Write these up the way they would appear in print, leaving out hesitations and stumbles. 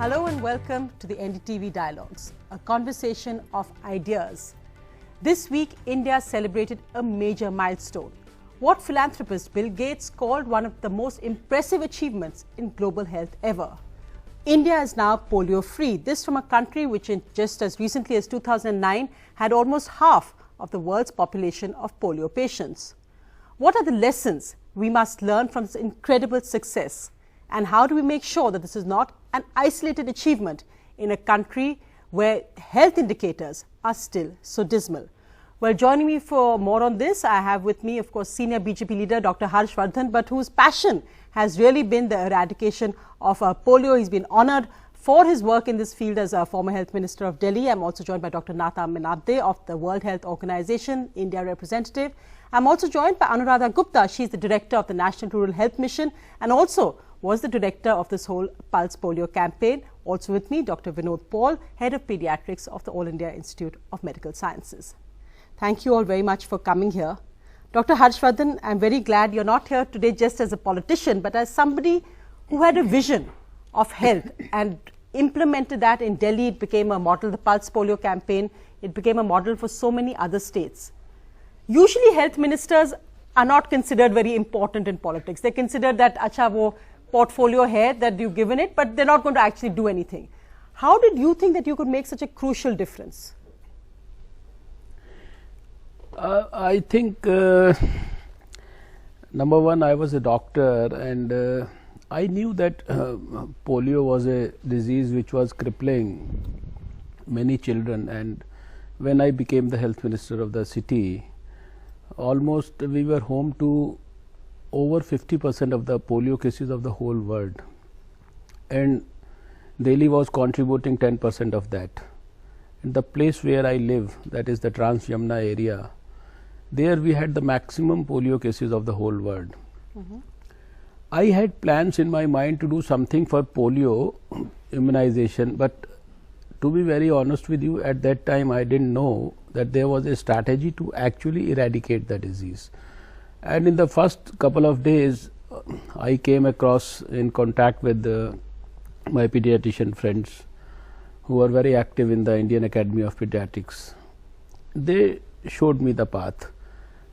Hello and welcome to the NDTV Dialogues, a conversation of ideas. This week, India celebrated a major milestone, what philanthropist Bill Gates called one of the most impressive achievements in global health ever. India is now polio-free. This from a country which in just as recently as 2009 had almost half of the world's population of polio patients. What are the lessons we must learn from this incredible success? And how do we make sure that this is not an isolated achievement in a country where health indicators are still so dismal? Well, joining me for more on this, I have with me, of course, senior BJP leader Dr. Harsh Vardhan, but whose passion has really been the eradication of polio. He's been honored for his work in this field as a former health minister of Delhi. I'm also joined by Dr. Natha Menabde of the World Health Organization, India representative. I'm also joined by Anuradha Gupta. She's the director of the National Rural Health Mission and also was the director of this whole Pulse Polio campaign. Also with me, Dr. Vinod Paul, head of pediatrics of the All India Institute of Medical Sciences. Thank you all very much for coming here. Dr. Harsh Vardhan, I'm very glad you're not here today just as a politician, but as somebody who had a vision of health and implemented that in Delhi. It became a model, the Pulse Polio campaign. It became a model for so many other states. Usually health ministers are not considered very important in politics. They consider that, acha, wo portfolio hai that you've given it, but they're not going to actually do anything. How did you think that you could make such a crucial difference? I think, number one, I was a doctor and I knew that polio was a disease which was crippling many children, and when I became the health minister of the city, almost we were home to over 50% of the polio cases of the whole world, and Delhi was contributing 10% of that. In the place where I live, that is the Trans Yamuna area, there we had the maximum polio cases of the whole world. I had plans in my mind to do something for polio immunization, but to be very honest with you, at that time I didn't know that there was a strategy to actually eradicate the disease. And in the first couple of days, I came across in contact with my pediatrician friends who are very active in the Indian Academy of Pediatrics. They showed me the path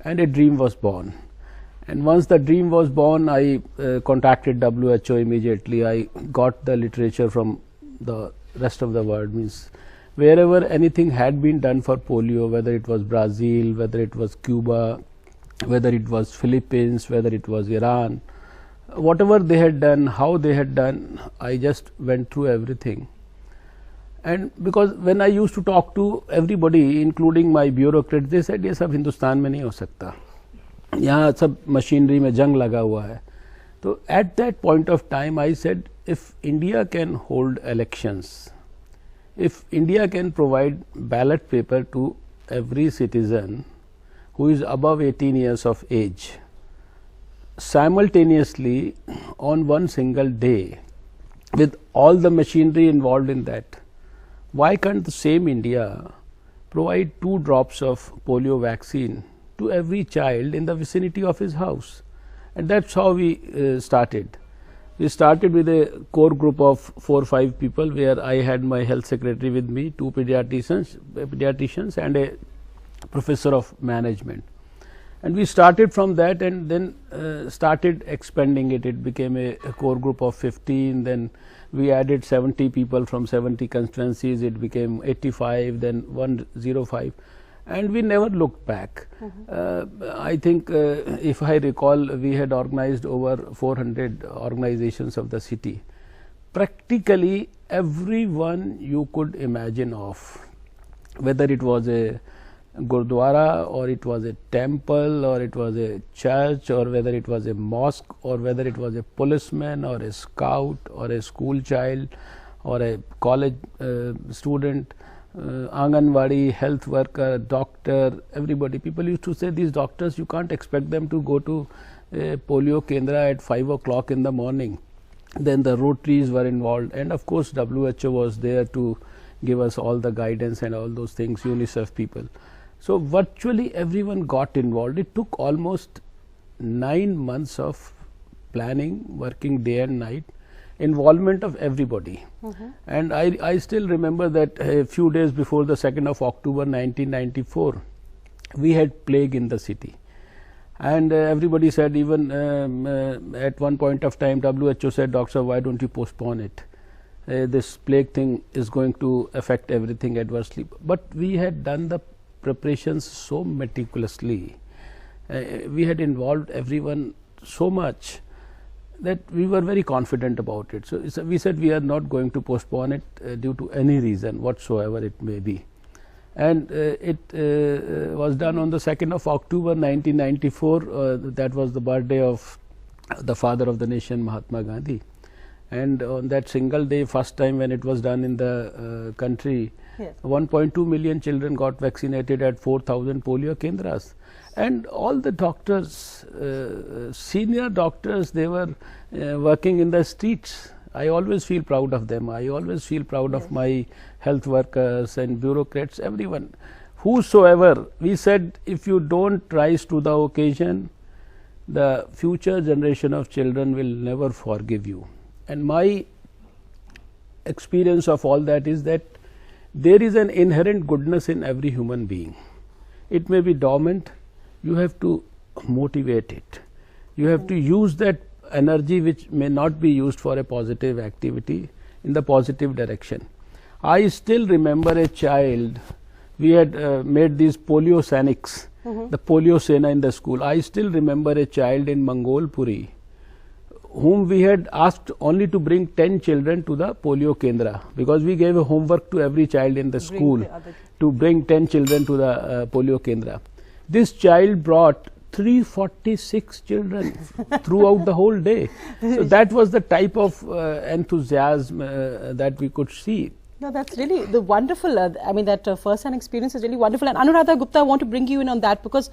and a dream was born. And once the dream was born, I contacted WHO immediately. I got the literature from the rest of the world, means wherever anything had been done for polio, whether it was Brazil, whether it was Cuba, whether it was Philippines, whether it was Iran, whatever they had done, how they had done, I just went through everything. And because when I used to talk to everybody, including my bureaucrats, they said, ये सब हिंदुस्तान में नहीं हो सकता, यहाँ सब machinery में जंग लगा हुआ है. तो at that point of time I said, if India can hold elections, if India can provide ballot paper to every citizen who is above 18 years of age, simultaneously on one single day, with all the machinery involved in that, why can't the same India provide 2 drops of polio vaccine to every child in the vicinity of his house? And that's how we started. We started with a core group of 4 or 5 people, where I had my health secretary with me, 2 pediatricians and a professor of management. And we started from that and then started expanding it. It became a core group of 15, then we added 70 people from 70 constituencies, it became 85, then 105, and we never looked back. I think if I recall, we had organized over 400 organizations of the city. Practically everyone you could imagine of, whether it was a Gurdwara or it was a temple or it was a church or whether it was a mosque or whether it was a policeman or a scout or a school child or a college student, Anganwadi, health worker, doctor, everybody. People used to say, these doctors, you can't expect them to go to a polio kendra at 5 o'clock in the morning. Then the Rotaries were involved, and of course WHO was there to give us all the guidance and all those things, UNICEF people. So virtually everyone got involved. It took almost 9 months of planning, working day and night, involvement of everybody. And I still remember that a few days before the 2nd of October 1994, we had plague in the city. And everybody said, even at one point of time, WHO said, "Doctor, why don't you postpone it? This plague thing is going to affect everything adversely." But we had done the preparations so meticulously. We had involved everyone so much that we were very confident about it. So we said we are not going to postpone it due to any reason whatsoever it may be. And it was done on the 2nd of October 1994. That was the birthday of the father of the nation, Mahatma Gandhi. And on that single day, first time when it was done in the country, yes, 1.2 million children got vaccinated at 4,000 polio kendras. And all the doctors, senior doctors, they were working in the streets. I always feel proud of them. I always feel proud of my health workers and bureaucrats, everyone. Whosoever, we said, if you don't rise to the occasion, the future generation of children will never forgive you. And my experience of all that is that there is an inherent goodness in every human being. It may be dormant, you have to motivate it. You have to use that energy which may not be used for a positive activity in the positive direction. I still remember a child, we had made these polio Sainiks, the polio Sena in the school. I still remember a child in Mangolpuri whom we had asked only to bring 10 children to the polio kendra, because we gave a homework to every child in the school to bring 10 children to the polio kendra. This child brought 346 children throughout the whole day. So that was the type of enthusiasm that we could see. No, that's really the wonderful, I mean, that first-hand experience is really wonderful. And Anuradha Gupta, I want to bring you in on that, because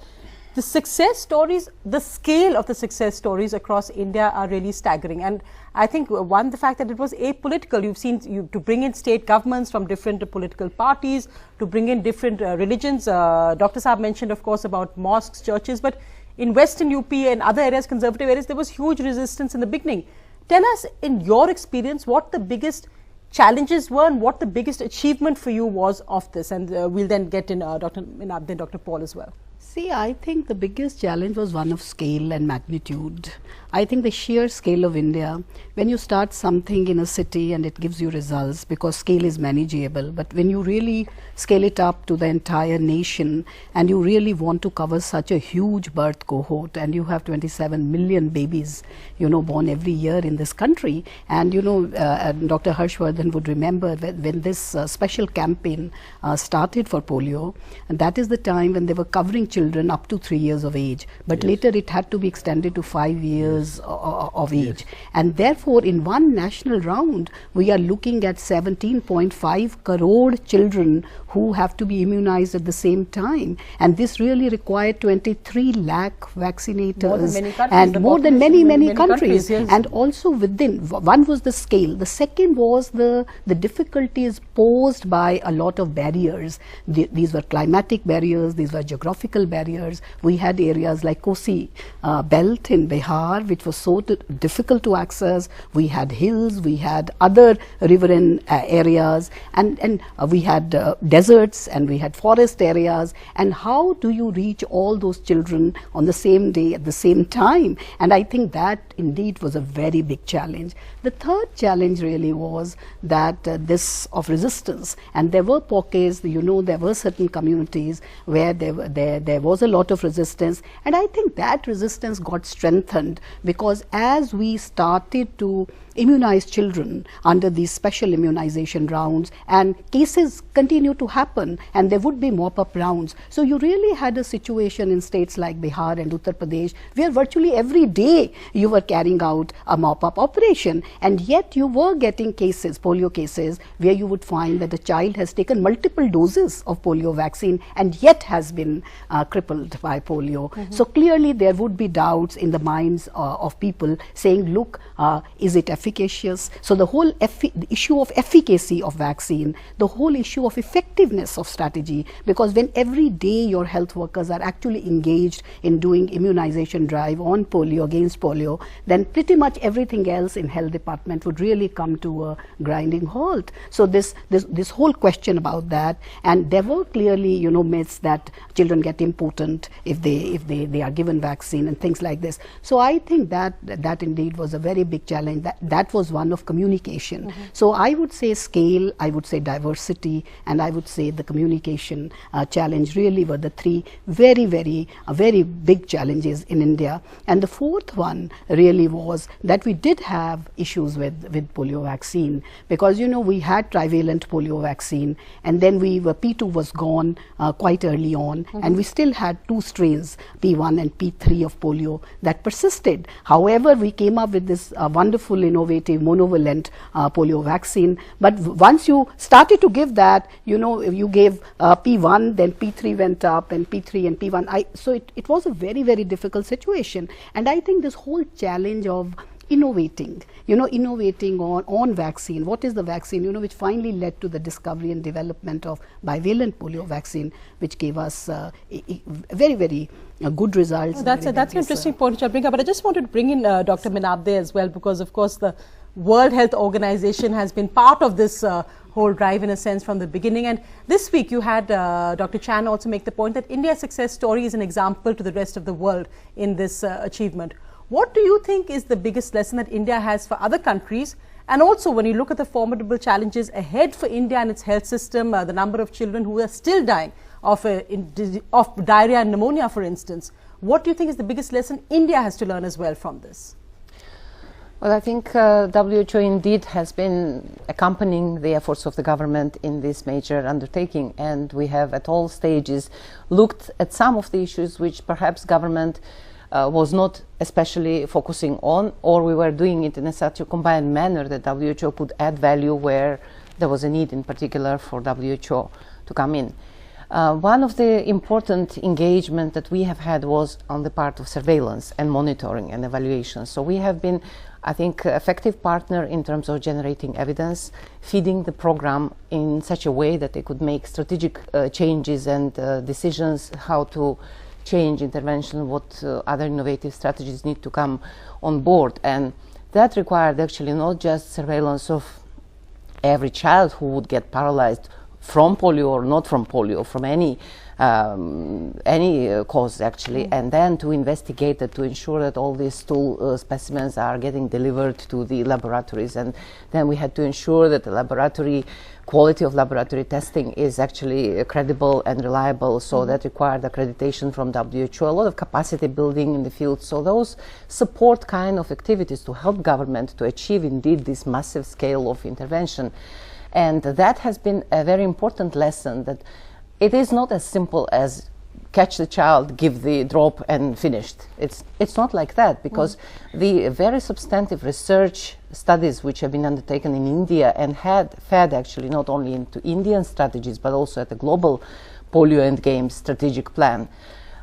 the success stories, the scale of the success stories across India are really staggering. And I think one, the fact that it was apolitical, you've seen to bring in state governments from different political parties, to bring in different religions. Dr. Saab mentioned, of course, about mosques, churches, but in Western UP and other areas, conservative areas, there was huge resistance in the beginning. Tell us, in your experience, what the biggest challenges were and what the biggest achievement for you was of this. And we'll then get in Dr. Paul as well. See, I think the biggest challenge was one of scale and magnitude. I think the sheer scale of India, when you start something in a city and it gives you results, because scale is manageable, but when you really scale it up to the entire nation and you really want to cover such a huge birth cohort, and you have 27 million babies, you know, born every year in this country. And you know, Dr. Harshvardhan would remember when this special campaign started for polio, and that is the time when they were covering children up to 3 years of age, but later it had to be extended to 5 years of age. And therefore, in one national round, we are looking at 17.5 crore children who have to be immunized at the same time. And this really required 23 lakh vaccinators, and more than many countries. Yes. And also within, one was the scale. The second was the difficulties posed by a lot of barriers. These were climatic barriers, these were geographical barriers. We had areas like Kosi belt in Bihar, which was so difficult to access. We had hills, we had other riverine areas, and we had deserts, and we had forest areas. And how do you reach all those children on the same day at the same time? And I think that indeed was a very big challenge. The third challenge really was that this of resistance, and there were pockets, you know, there were certain communities where there was a lot of resistance, and I think that resistance got strengthened because as we started to immunize children under these special immunization rounds, and cases continue to happen, and there would be mop-up rounds. So you really had a situation in states like Bihar and Uttar Pradesh where virtually every day you were carrying out a mop-up operation, and yet you were getting cases, polio cases, where you would find that a child has taken multiple doses of polio vaccine and yet has been crippled by polio. So clearly there would be doubts in the minds of people saying, look, is it efficacious? efficacious? So the whole the issue of efficacy of vaccine, the whole issue of effectiveness of strategy, because when every day your health workers are actually engaged in doing immunization drive on polio, against polio, then pretty much everything else in health department would really come to a grinding halt. So this whole question about that, and there were clearly, you know, myths that children get impotent if they are given vaccine and things like this. So I think that indeed was a very big challenge. That was one of communication. So I would say scale, I would say diversity, and I would say the communication challenge really were the three very big challenges in India. And the fourth one really was that we did have issues with polio vaccine, because, you know, we had trivalent polio vaccine, and then P2 was gone quite early on, and we still had two strains, P1 and P3 of polio, that persisted. However, we came up with this wonderful, innovative, monovalent polio vaccine. But once you started to give that, you know, you gave P1, then P3 went up, and P3 and P1. So it was a very difficult situation. And I think this whole challenge of innovating on vaccine, what is the vaccine, you know, which finally led to the discovery and development of bivalent polio vaccine, which gave us very good results. Oh, that's an interesting point which I'll bring up, but I just wanted to bring in Dr. Minabde as well, because of course the World Health Organization has been part of this whole drive in a sense from the beginning. And this week you had Dr. Chan also make the point that India's success story is an example to the rest of the world in this achievement. What do you think is the biggest lesson that India has for other countries? And also, when you look at the formidable challenges ahead for India and its health system, the number of children who are still dying of diarrhea and pneumonia, for instance, what do you think is the biggest lesson India has to learn as well from this? Well, I think WHO indeed has been accompanying the efforts of the government in this major undertaking, and we have at all stages looked at some of the issues which perhaps government was not especially focusing on, or we were doing it in such a combined manner that WHO could add value where there was a need in particular for WHO to come in. One of the important engagement that we have had was on the part of surveillance and monitoring and evaluation. So we have been, I think, an effective partner in terms of generating evidence, feeding the program in such a way that they could make strategic changes and decisions how to change intervention, what other innovative strategies need to come on board. And that required actually not just surveillance of every child who would get paralyzed from polio or not from polio, from any cause actually, and then to investigate it, to ensure that all these stool specimens are getting delivered to the laboratories. And then we had to ensure that the laboratory quality of laboratory testing is actually credible and reliable, so that required accreditation from WHO, a lot of capacity building in the field. So those support kind of activities to help government to achieve indeed this massive scale of intervention. And that has been a very important lesson, that it is not as simple as catch the child, give the drop and finished. It's not like that, because the very substantive research studies which have been undertaken in India and had fed actually not only into Indian strategies but also at the global polio endgame strategic plan,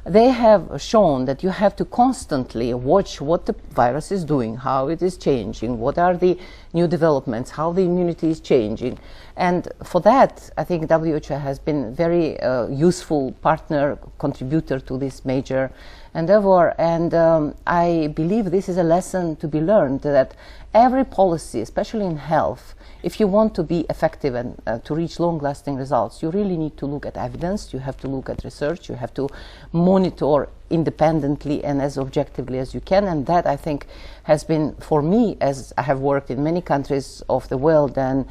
they have shown that you have to constantly watch what the virus is doing, how it is changing, what are the new developments, how the immunity is changing. And for that, I think WHO has been very useful partner, contributor to this major endeavor. And I believe this is a lesson to be learned, that every policy, especially in health, if you want to be effective and to reach long-lasting results, you really need to look at evidence, you have to look at research, you have to monitor independently and as objectively as you can. And that, I think, has been, for me, as I have worked in many countries of the world, and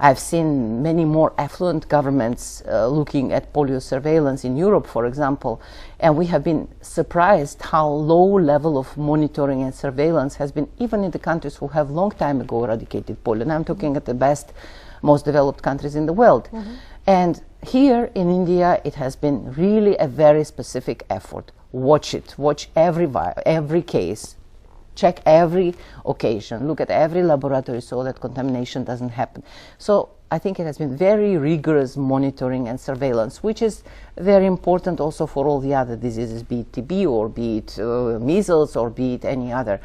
I've seen many more affluent governments looking at polio surveillance in Europe, for example, and we have been surprised how low level of monitoring and surveillance has been even in the countries who have long time ago eradicated polio. And I'm talking at the best, most developed countries in the world. And here in India, it has been really a very specific effort. Watch it, watch every case, check every occasion, look at every laboratory so that contamination doesn't happen. So I think it has been very rigorous monitoring and surveillance, which is very important also for all the other diseases, be it TB or be it measles or be it any other.